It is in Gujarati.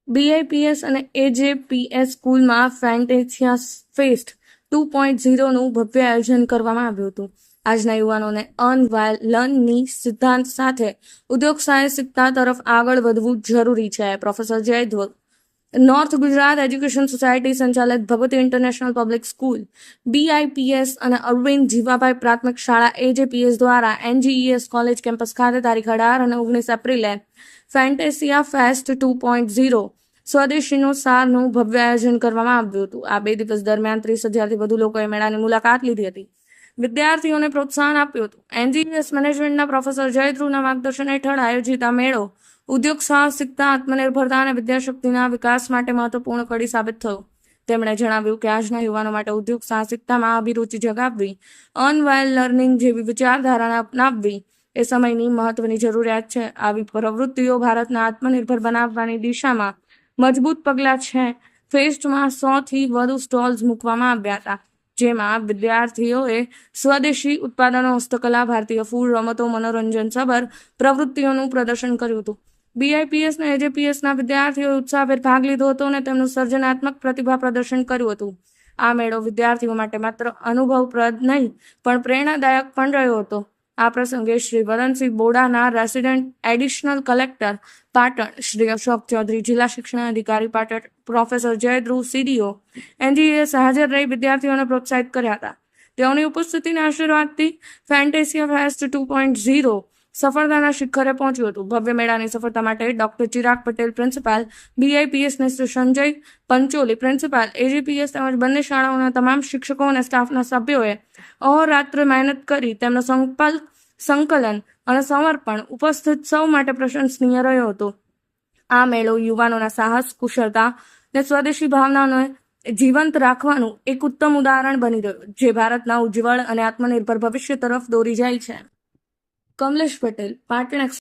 BIPS અને AJPS સ્કૂલમાં ફેન્ટેસિયા ફેસ્ટ 2.0નું ભવ્ય આયોજન કરવામાં આવ્યું હતું. આજના યુવાનોને અર્ન વ્હાઇલ લર્નની સિદ્ધાંત સાથે ઉદ્યોગ સાહસિકતા તરફ આગળ વધવું જરૂરી છે. Professor Jaydhwaj, north Gujarat education society સંચાલિત Bhagwati international public school, BIPS અને અરવિંદ જીવાભાઈ પ્રાથમિક શાળા AJPS દ્વારા NGES કોલેજ કેમ્પસ ખાતે તારીખ 18 અને 19 એપ્રિલે ફેન્ટેસિયા ફેસ્ટ 2.0 સ્વદેશીનો સારનું ભવ્ય આયોજન કરવામાં આવ્યું હતું. આ 2 દિવસ દરમિયાન 30,000થી વધુ લોકોએ મેળાની મુલાકાત લીધી હતી. વિદ્યાર્થીઓને પ્રોત્સાહન આપ્યું હતું. NGES મેનેજમેન્ટના પ્રોફેસર જયધ્રુવના માર્ગદર્શન હેઠળ આયોજિત આ મેળો ઉદ્યોગ સાહસિકતા, આત્મનિર્ભરતા અને વિદ્યાશક્તિના વિકાસ માટે મહત્વપૂર્ણ કડી સાબિત થયો. તેમણે જણાવ્યું કે આજના યુવાનો માટે ઉદ્યોગ સાહસિકતામાં અભિરુચિ જગાવવી, અર્ન વ્હાઇલ લર્નિંગ જેવી વિચારધારાને અપનાવવી એ સમયની મહત્વની જરૂરિયાત છે. આવી પ્રવૃત્તિઓ ભારતને આત્મનિર્ભર બનાવવાની દિશામાં મજબૂત પગલાં છે. ફેસ્ટમાં 100થી વધુ સ્ટોલ્સ મૂકવામાં આવ્યા હતા, જેમાં વિદ્યાર્થીઓએ સ્વદેશી ઉત્પાદનો, હસ્તકલા, ભારતીય ફૂડ, રમતો, મનોરંજનસભર પ્રવૃત્તિઓનું પ્રદર્શન કર્યું હતું. BIPS અને AJPSના વિદ્યાર્થીઓએ ઉત્સાહભેર ભાગ લીધો હતો અને તેમનું સર્જનાત્મક પ્રતિભા પ્રદર્શન કર્યું હતું. આ મેળો વિદ્યાર્થીઓ માટે માત્ર અનુભવપ્રદ નહીં પણ પ્રેરણાદાયક પણ રહ્યો હતો. આ પ્રસંગે Shri Varansinh Bodana resident additional collector Patan, Shri Ashok Chaudhary, જિલ્લા શિક્ષણ અધિકારી Patan, professor Jaydhruv, CDO NGES હાજર રહી વિદ્યાર્થીઓને પ્રોત્સાહિત કર્યા હતા. તેઓની ઉપસ્થિતિના આશીર્વાદથી ફેન્ટેસિયા ફેસ્ટ 2.0 સફળતાના શિખરે પહોંચ્યું હતું. ભવ્ય મેળાની સફળતા માટે ડોક્ટર ચિરાગ પટેલ, પ્રિન્સિપાલ BIPSને શ્રી સંજય પંચોલી, પ્રિન્સિપાલ AJPS તેમજ બંને શાળાઓના તમામ શિક્ષકો અને સ્ટાફના સભ્યોએ અહોરાત્ર મહેનત કરી તેમનો સંકલન અને સમર્પણ ઉપસ્થિત સૌ માટે પ્રશંસનીય રહ્યો હતો. આ મેળો યુવાનોના સાહસ, કુશળતા અને સ્વદેશી ભાવનાને જીવંત રાખવાનું એક ઉત્તમ ઉદાહરણ બની રહ્યો, જે ભારતના ઉજ્જવળ અને આત્મનિર્ભર ભવિષ્ય તરફ દોરી જાય છે. કમલેશ પટેલ, પાટણ.